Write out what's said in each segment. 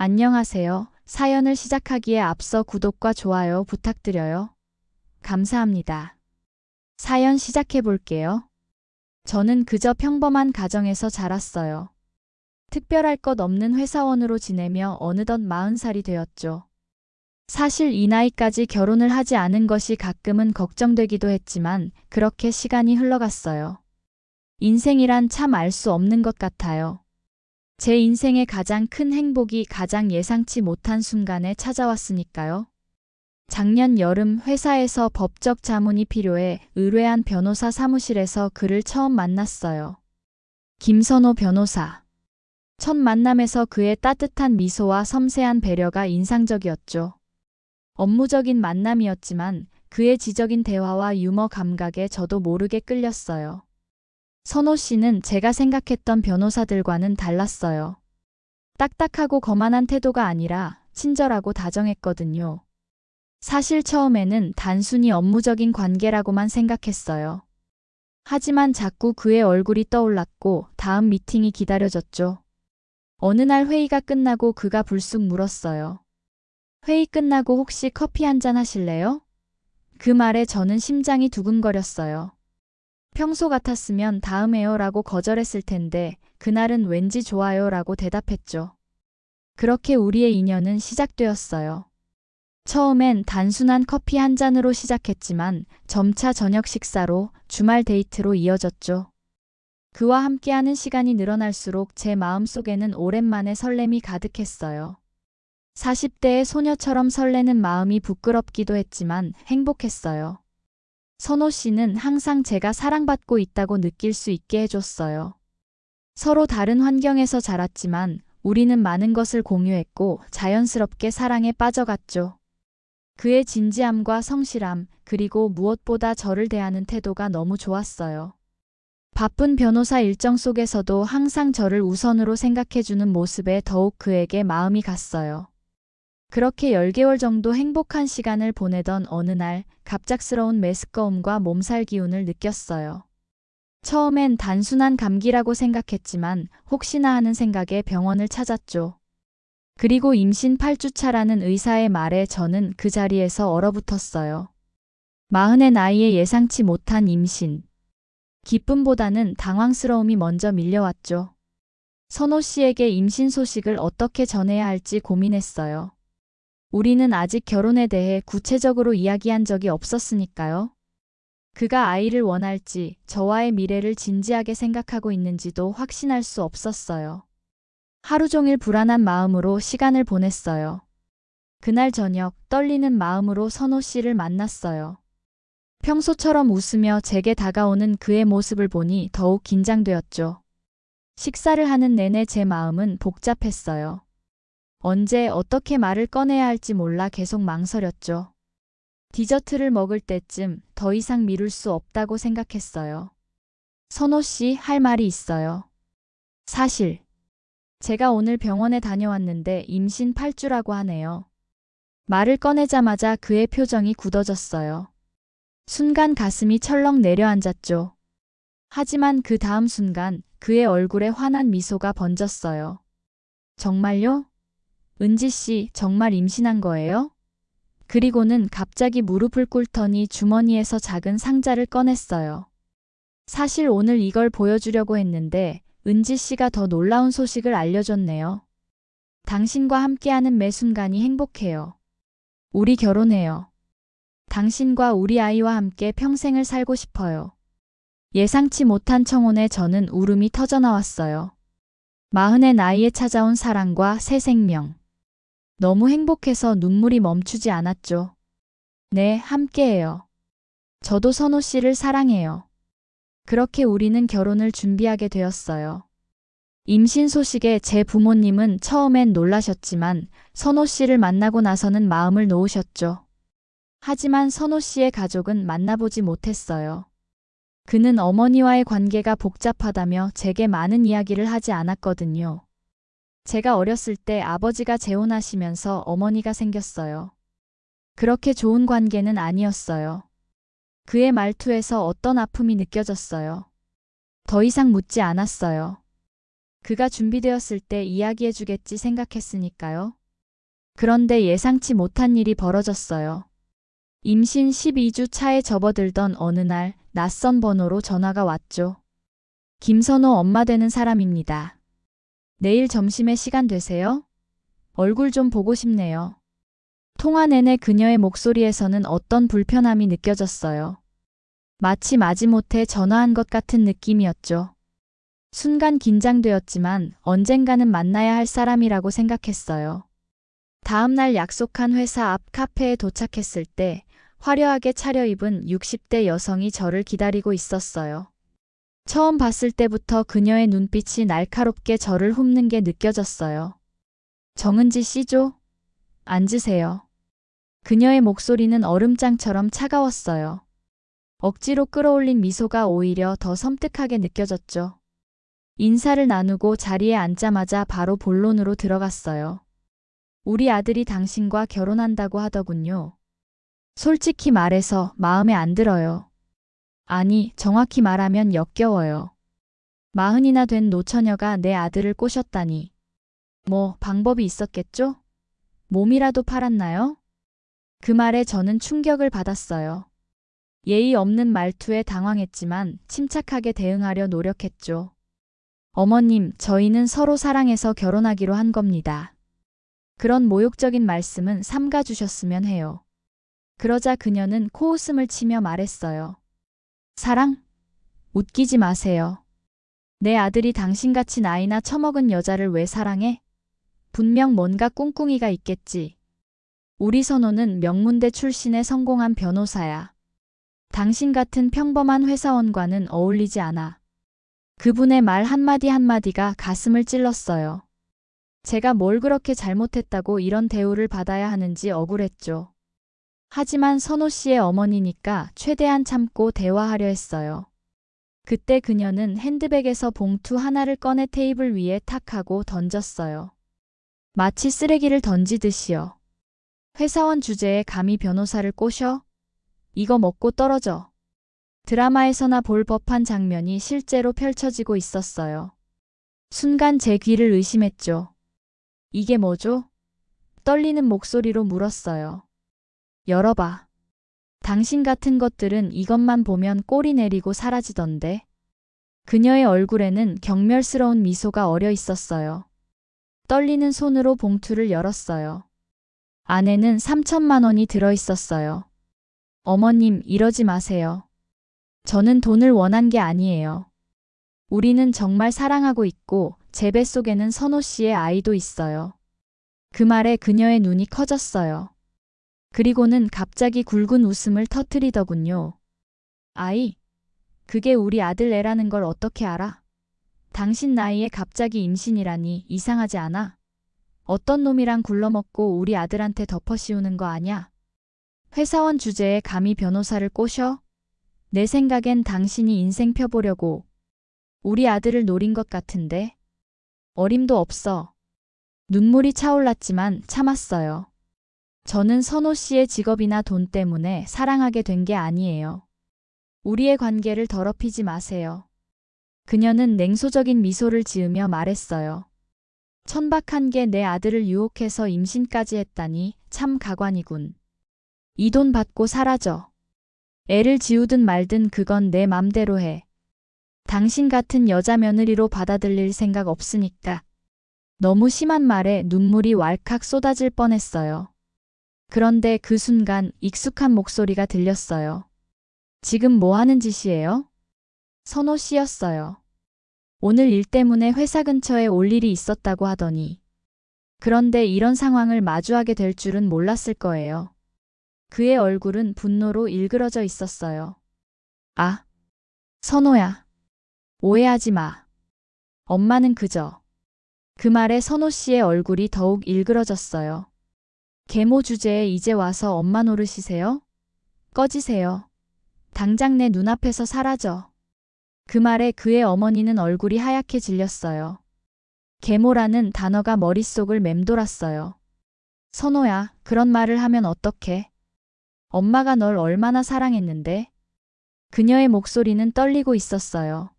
안녕하세요. 사연을 시작하기에 앞서 구독과 좋아요 부탁드려요. 감사합니다. 사연 시작해 볼게요. 저는 그저 평범한 가정에서 자랐어요. 특별할 것 없는 회사원으로 지내며 어느덧 40살이 되었죠. 사실 이 나이까지 결혼을 하지 않은 것이 가끔은 걱정되기도 했지만 그렇게 시간이 흘러갔어요. 인생이란 참 알 수 없는 것 같아요. 제 인생의 가장 큰 행복이 가장 예상치 못한 순간에 찾아왔으니까요. 작년 여름 회사에서 법적 자문이 필요해 의뢰한 변호사 사무실에서 그를 처음 만났어요. 김선호 변호사. 첫 만남에서 그의 따뜻한 미소와 섬세한 배려가 인상적이었죠. 업무적인 만남이었지만 그의 지적인 대화와 유머 감각에 저도 모르게 끌렸어요. 선호 씨는 제가 생각했던 변호사들과는 달랐어요. 딱딱하고 거만한 태도가 아니라 친절하고 다정했거든요. 사실 처음에는 단순히 업무적인 관계라고만 생각했어요. 하지만 자꾸 그의 얼굴이 떠올랐고 다음 미팅이 기다려졌죠. 어느 날 회의가 끝나고 그가 불쑥 물었어요. 회의 끝나고 혹시 커피 한잔 하실래요? 그 말에 저는 심장이 두근거렸어요. 평소 같았으면 다음에요 라고 거절했을 텐데 그날은 왠지 좋아요 라고 대답했죠. 그렇게 우리의 인연은 시작되었어요. 처음엔 단순한 커피 한 잔으로 시작했지만 점차 저녁 식사로 주말 데이트로 이어졌죠. 그와 함께하는 시간이 늘어날수록 제 마음속에는 오랜만에 설렘이 가득했어요. 40대의 소녀처럼 설레는 마음이 부끄럽기도 했지만 행복했어요. 선호 씨는 항상 제가 사랑받고 있다고 느낄 수 있게 해줬어요. 서로 다른 환경에서 자랐지만 우리는 많은 것을 공유했고 자연스럽게 사랑에 빠져갔죠. 그의 진지함과 성실함, 그리고 무엇보다 저를 대하는 태도가 너무 좋았어요. 바쁜 변호사 일정 속에서도 항상 저를 우선으로 생각해주는 모습에 더욱 그에게 마음이 갔어요. 그렇게 10개월 정도 행복한 시간을 보내던 어느 날 갑작스러운 메스꺼움과 몸살 기운을 느꼈어요. 처음엔 단순한 감기라고 생각했지만 혹시나 하는 생각에 병원을 찾았죠. 그리고 임신 8주차라는 의사의 말에 저는 그 자리에서 얼어붙었어요. 40의 나이에 예상치 못한 임신. 기쁨보다는 당황스러움이 먼저 밀려왔죠. 선호 씨에게 임신 소식을 어떻게 전해야 할지 고민했어요. 우리는 아직 결혼에 대해 구체적으로 이야기한 적이 없었으니까요. 그가 아이를 원할지, 저와의 미래를 진지하게 생각하고 있는지도 확신할 수 없었어요. 하루 종일 불안한 마음으로 시간을 보냈어요. 그날 저녁 떨리는 마음으로 선호 씨를 만났어요. 평소처럼 웃으며 제게 다가오는 그의 모습을 보니 더욱 긴장되었죠. 식사를 하는 내내 제 마음은 복잡했어요. 언제 어떻게 말을 꺼내야 할지 몰라 계속 망설였죠. 디저트를 먹을 때쯤 더 이상 미룰 수 없다고 생각했어요. 선호 씨, 할 말이 있어요. 사실, 제가 오늘 병원에 다녀왔는데 임신 8주라고 하네요. 말을 꺼내자마자 그의 표정이 굳어졌어요. 순간 가슴이 철렁 내려앉았죠. 하지만 그 다음 순간 그의 얼굴에 환한 미소가 번졌어요. 정말요? 은지 씨, 정말 임신한 거예요? 그리고는 갑자기 무릎을 꿇더니 주머니에서 작은 상자를 꺼냈어요. 사실 오늘 이걸 보여주려고 했는데 은지 씨가 더 놀라운 소식을 알려줬네요. 당신과 함께하는 매 순간이 행복해요. 우리 결혼해요. 당신과 우리 아이와 함께 평생을 살고 싶어요. 예상치 못한 청혼에 저는 울음이 터져나왔어요. 40의 나이에 찾아온 사랑과 새 생명. 너무 행복해서 눈물이 멈추지 않았죠. 네, 함께해요. 저도 선호 씨를 사랑해요. 그렇게 우리는 결혼을 준비하게 되었어요. 임신 소식에 제 부모님은 처음엔 놀라셨지만 선호 씨를 만나고 나서는 마음을 놓으셨죠. 하지만 선호 씨의 가족은 만나보지 못했어요. 그는 어머니와의 관계가 복잡하다며 제게 많은 이야기를 하지 않았거든요. 제가 어렸을 때 아버지가 재혼하시면서 어머니가 생겼어요. 그렇게 좋은 관계는 아니었어요. 그의 말투에서 어떤 아픔이 느껴졌어요. 더 이상 묻지 않았어요. 그가 준비되었을 때 이야기해주겠지 생각했으니까요. 그런데 예상치 못한 일이 벌어졌어요. 임신 12주 차에 접어들던 어느 날 낯선 번호로 전화가 왔죠. 김선호 엄마 되는 사람입니다. 내일 점심에 시간 되세요? 얼굴 좀 보고 싶네요. 통화 내내 그녀의 목소리에서는 어떤 불편함이 느껴졌어요. 마치 마지못해 전화한 것 같은 느낌이었죠. 순간 긴장되었지만 언젠가는 만나야 할 사람이라고 생각했어요. 다음 날 약속한 회사 앞 카페에 도착했을 때 화려하게 차려입은 60대 여성이 저를 기다리고 있었어요. 처음 봤을 때부터 그녀의 눈빛이 날카롭게 저를 훑는 게 느껴졌어요. 정은지 씨죠? 앉으세요. 그녀의 목소리는 얼음장처럼 차가웠어요. 억지로 끌어올린 미소가 오히려 더 섬뜩하게 느껴졌죠. 인사를 나누고 자리에 앉자마자 바로 본론으로 들어갔어요. 우리 아들이 당신과 결혼한다고 하더군요. 솔직히 말해서 마음에 안 들어요. 아니, 정확히 말하면 역겨워요. 40이나 된 노처녀가 내 아들을 꼬셨다니. 뭐 방법이 있었겠죠? 몸이라도 팔았나요? 그 말에 저는 충격을 받았어요. 예의 없는 말투에 당황했지만 침착하게 대응하려 노력했죠. 어머님, 저희는 서로 사랑해서 결혼하기로 한 겁니다. 그런 모욕적인 말씀은 삼가주셨으면 해요. 그러자 그녀는 코웃음을 치며 말했어요. 사랑? 웃기지 마세요. 내 아들이 당신같이 나이나 처먹은 여자를 왜 사랑해? 분명 뭔가 꿍꿍이가 있겠지. 우리 선호는 명문대 출신의 성공한 변호사야. 당신 같은 평범한 회사원과는 어울리지 않아. 그분의 말 한마디 한마디가 가슴을 찔렀어요. 제가 뭘 그렇게 잘못했다고 이런 대우를 받아야 하는지 억울했죠. 하지만 선호 씨의 어머니니까 최대한 참고 대화하려 했어요. 그때 그녀는 핸드백에서 봉투 하나를 꺼내 테이블 위에 탁 하고 던졌어요. 마치 쓰레기를 던지듯이요. 회사원 주제에 감히 변호사를 꼬셔? 이거 먹고 떨어져. 드라마에서나 볼 법한 장면이 실제로 펼쳐지고 있었어요. 순간 제 귀를 의심했죠. 이게 뭐죠? 떨리는 목소리로 물었어요. 열어봐. 당신 같은 것들은 이것만 보면 꼬리 내리고 사라지던데. 그녀의 얼굴에는 경멸스러운 미소가 어려 있었어요. 떨리는 손으로 봉투를 열었어요. 안에는 3천만 원이 들어 있었어요. 어머님, 이러지 마세요. 저는 돈을 원한 게 아니에요. 우리는 정말 사랑하고 있고 제 뱃속에는 선호 씨의 아이도 있어요. 그 말에 그녀의 눈이 커졌어요. 그리고는 갑자기 굵은 웃음을 터뜨리더군요. 아이, 그게 우리 아들 애라는 걸 어떻게 알아? 당신 나이에 갑자기 임신이라니 이상하지 않아? 어떤 놈이랑 굴러먹고 우리 아들한테 덮어씌우는 거 아냐? 회사원 주제에 감히 변호사를 꼬셔? 내 생각엔 당신이 인생 펴보려고 우리 아들을 노린 것 같은데? 어림도 없어. 눈물이 차올랐지만 참았어요. 저는 선호 씨의 직업이나 돈 때문에 사랑하게 된 게 아니에요. 우리의 관계를 더럽히지 마세요. 그녀는 냉소적인 미소를 지으며 말했어요. 천박한 게 내 아들을 유혹해서 임신까지 했다니 참 가관이군. 이 돈 받고 사라져. 애를 지우든 말든 그건 내 맘대로 해. 당신 같은 여자 며느리로 받아들일 생각 없으니까. 너무 심한 말에 눈물이 왈칵 쏟아질 뻔했어요. 그런데 그 순간 익숙한 목소리가 들렸어요. 지금 뭐 하는 짓이에요? 선호 씨였어요. 오늘 일 때문에 회사 근처에 올 일이 있었다고 하더니. 그런데 이런 상황을 마주하게 될 줄은 몰랐을 거예요. 그의 얼굴은 분노로 일그러져 있었어요. 아, 선호야. 오해하지 마. 엄마는 그저. 그 말에 선호 씨의 얼굴이 더욱 일그러졌어요. 계모 주제에 이제 와서 엄마 노릇이세요? 꺼지세요. 당장 내 눈앞에서 사라져. 그 말에 그의 어머니는 얼굴이 하얗게 질렸어요. 계모라는 단어가 머릿속을 맴돌았어요. 선호야, 그런 말을 하면 어떡해? 엄마가 널 얼마나 사랑했는데? 그녀의 목소리는 떨리고 있었어요.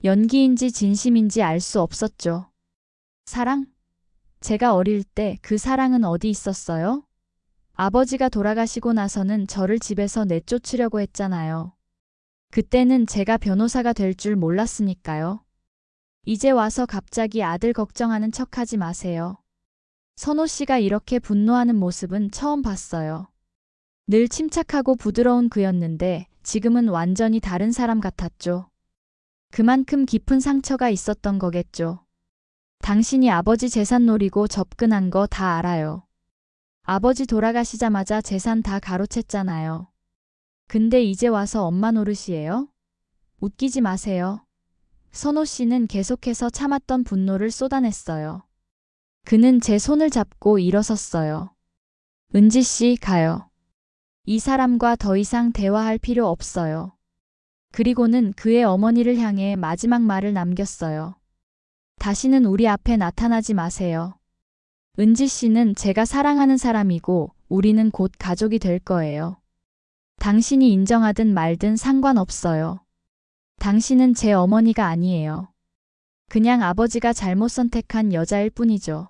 연기인지 진심인지 알 수 없었죠. 사랑? 제가 어릴 때 그 사랑은 어디 있었어요? 아버지가 돌아가시고 나서는 저를 집에서 내쫓으려고 했잖아요. 그때는 제가 변호사가 될 줄 몰랐으니까요. 이제 와서 갑자기 아들 걱정하는 척하지 마세요. 선호 씨가 이렇게 분노하는 모습은 처음 봤어요. 늘 침착하고 부드러운 그였는데 지금은 완전히 다른 사람 같았죠. 그만큼 깊은 상처가 있었던 거겠죠. 당신이 아버지 재산 노리고 접근한 거 다 알아요. 아버지 돌아가시자마자 재산 다 가로챘잖아요. 근데 이제 와서 엄마 노릇이에요? 웃기지 마세요. 선호 씨는 계속해서 참았던 분노를 쏟아냈어요. 그는 제 손을 잡고 일어섰어요. 은지 씨, 가요. 이 사람과 더 이상 대화할 필요 없어요. 그리고는 그의 어머니를 향해 마지막 말을 남겼어요. 다시는 우리 앞에 나타나지 마세요. 은지 씨는 제가 사랑하는 사람이고 우리는 곧 가족이 될 거예요. 당신이 인정하든 말든 상관없어요. 당신은 제 어머니가 아니에요. 그냥 아버지가 잘못 선택한 여자일 뿐이죠.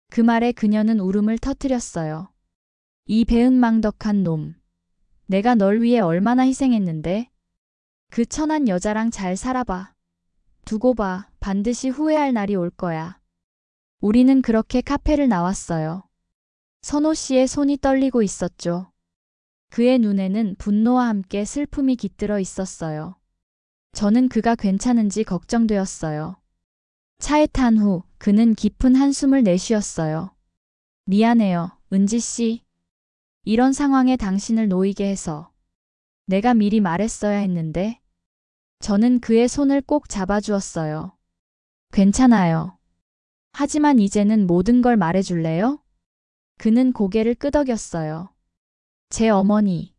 그 말에 그녀는 울음을 터뜨렸어요. 이 배은망덕한 놈. 내가 널 위해 얼마나 희생했는데? 그 천한 여자랑 잘 살아봐. 두고 봐. 반드시 후회할 날이 올 거야. 우리는 그렇게 카페를 나왔어요. 선호 씨의 손이 떨리고 있었죠. 그의 눈에는 분노와 함께 슬픔이 깃들어 있었어요. 저는 그가 괜찮은지 걱정되었어요. 차에 탄 후 그는 깊은 한숨을 내쉬었어요. 미안해요, 은지 씨. 이런 상황에 당신을 놓이게 해서. 내가 미리 말했어야 했는데. 저는 그의 손을 꼭 잡아주었어요. 괜찮아요. 하지만 이제는 모든 걸 말해줄래요? 그는 고개를 끄덕였어요. 제 어머니.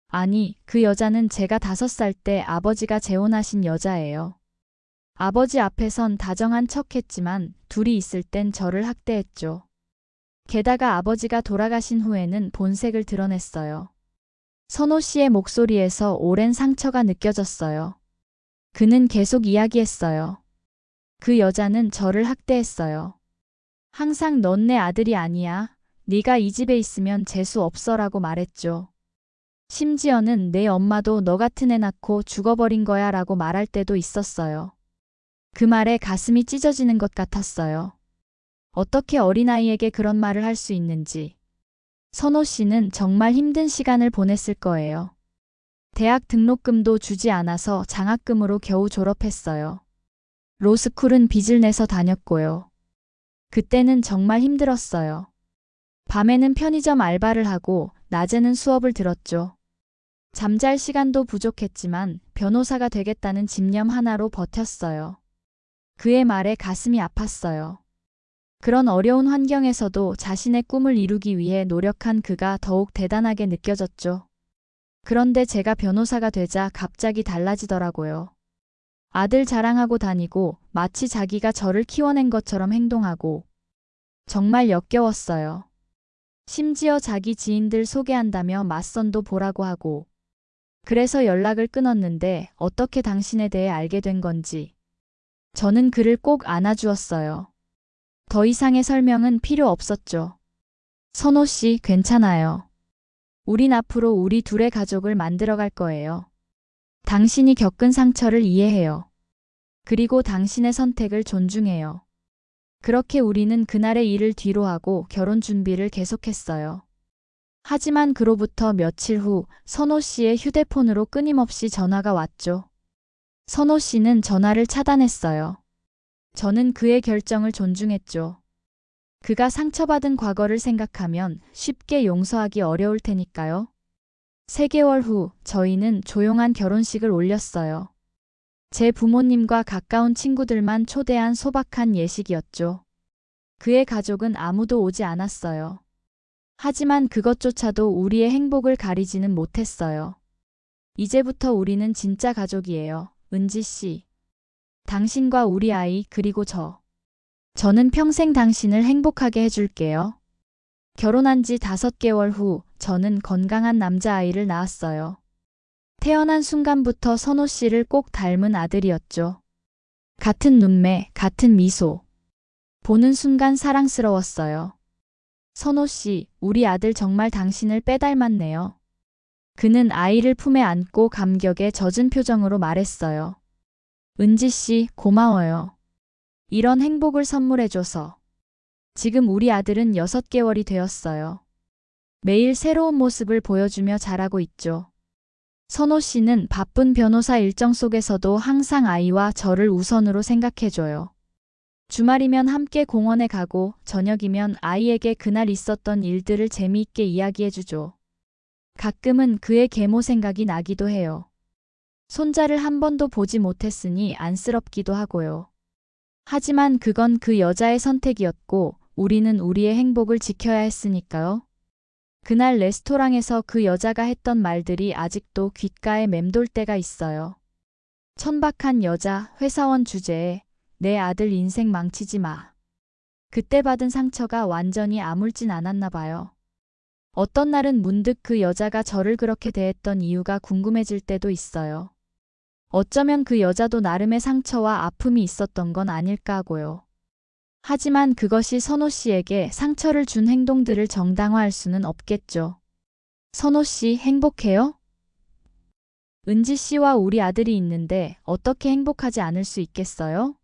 아니, 그 여자는 제가 5살 때 아버지가 재혼하신 여자예요. 아버지 앞에선 다정한 척했지만 둘이 있을 땐 저를 학대했죠. 게다가 아버지가 돌아가신 후에는 본색을 드러냈어요. 선호 씨의 목소리에서 오랜 상처가 느껴졌어요. 그는 계속 이야기했어요. 그 여자는 저를 학대했어요. 항상 넌 내 아들이 아니야. 네가 이 집에 있으면 재수 없어라고 말했죠. 심지어는 내 엄마도 너 같은 애 낳고 죽어버린 거야 라고 말할 때도 있었어요. 그 말에 가슴이 찢어지는 것 같았어요. 어떻게 어린아이에게 그런 말을 할 수 있는지. 선호 씨는 정말 힘든 시간을 보냈을 거예요. 대학 등록금도 주지 않아서 장학금으로 겨우 졸업했어요. 로스쿨은 빚을 내서 다녔고요. 그때는 정말 힘들었어요. 밤에는 편의점 알바를 하고 낮에는 수업을 들었죠. 잠잘 시간도 부족했지만 변호사가 되겠다는 집념 하나로 버텼어요. 그의 말에 가슴이 아팠어요. 그런 어려운 환경에서도 자신의 꿈을 이루기 위해 노력한 그가 더욱 대단하게 느껴졌죠. 그런데 제가 변호사가 되자 갑자기 달라지더라고요. 아들 자랑하고 다니고 마치 자기가 저를 키워낸 것처럼 행동하고 정말 역겨웠어요. 심지어 자기 지인들 소개한다며 맞선도 보라고 하고 그래서 연락을 끊었는데 어떻게 당신에 대해 알게 된 건지 저는 그를 꼭 안아주었어요. 더 이상의 설명은 필요 없었죠. 선호 씨, 괜찮아요. 우린 앞으로 우리 둘의 가족을 만들어갈 거예요. 당신이 겪은 상처를 이해해요. 그리고 당신의 선택을 존중해요. 그렇게 우리는 그날의 일을 뒤로하고 결혼 준비를 계속했어요. 하지만 그로부터 며칠 후 선호 씨의 휴대폰으로 끊임없이 전화가 왔죠. 선호 씨는 전화를 차단했어요. 저는 그의 결정을 존중했죠. 그가 상처받은 과거를 생각하면 쉽게 용서하기 어려울 테니까요. 3개월 후 저희는 조용한 결혼식을 올렸어요. 제 부모님과 가까운 친구들만 초대한 소박한 예식이었죠. 그의 가족은 아무도 오지 않았어요. 하지만 그것조차도 우리의 행복을 가리지는 못했어요. 이제부터 우리는 진짜 가족이에요, 은지 씨. 당신과 우리 아이 그리고 저. 저는 평생 당신을 행복하게 해줄게요. 결혼한 지 5개월 후 저는 건강한 남자아이를 낳았어요. 태어난 순간부터 선호 씨를 꼭 닮은 아들이었죠. 같은 눈매, 같은 미소. 보는 순간 사랑스러웠어요. 선호 씨, 우리 아들 정말 당신을 빼닮았네요. 그는 아이를 품에 안고 감격에 젖은 표정으로 말했어요. 은지 씨, 고마워요. 이런 행복을 선물해줘서. 지금 우리 아들은 6개월이 되었어요. 매일 새로운 모습을 보여주며 자라고 있죠. 선호 씨는 바쁜 변호사 일정 속에서도 항상 아이와 저를 우선으로 생각해줘요. 주말이면 함께 공원에 가고 저녁이면 아이에게 그날 있었던 일들을 재미있게 이야기해주죠. 가끔은 그의 계모 생각이 나기도 해요. 손자를 한 번도 보지 못했으니 안쓰럽기도 하고요. 하지만 그건 그 여자의 선택이었고 우리는 우리의 행복을 지켜야 했으니까요. 그날 레스토랑에서 그 여자가 했던 말들이 아직도 귓가에 맴돌 때가 있어요. 천박한 여자, 회사원 주제에 내 아들 인생 망치지 마. 그때 받은 상처가 완전히 아물진 않았나 봐요. 어떤 날은 문득 그 여자가 저를 그렇게 대했던 이유가 궁금해질 때도 있어요. 어쩌면 그 여자도 나름의 상처와 아픔이 있었던 건 아닐까 하고요. 하지만 그것이 선호 씨에게 상처를 준 행동들을 정당화할 수는 없겠죠. 선호 씨 행복해요? 은지 씨와 우리 아들이 있는데 어떻게 행복하지 않을 수 있겠어요?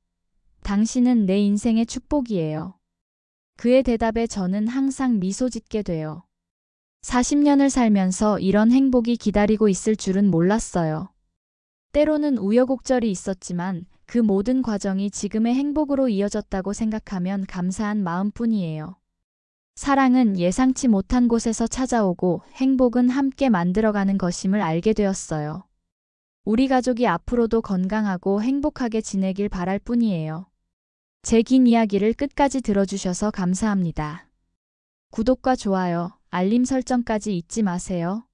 당신은 내 인생의 축복이에요. 그의 대답에 저는 항상 미소 짓게 돼요. 40년을 살면서 이런 행복이 기다리고 있을 줄은 몰랐어요. 때로는 우여곡절이 있었지만 그 모든 과정이 지금의 행복으로 이어졌다고 생각하면 감사한 마음뿐이에요. 사랑은 예상치 못한 곳에서 찾아오고 행복은 함께 만들어가는 것임을 알게 되었어요. 우리 가족이 앞으로도 건강하고 행복하게 지내길 바랄 뿐이에요. 제 긴 이야기를 끝까지 들어주셔서 감사합니다. 구독과 좋아요, 알림 설정까지 잊지 마세요.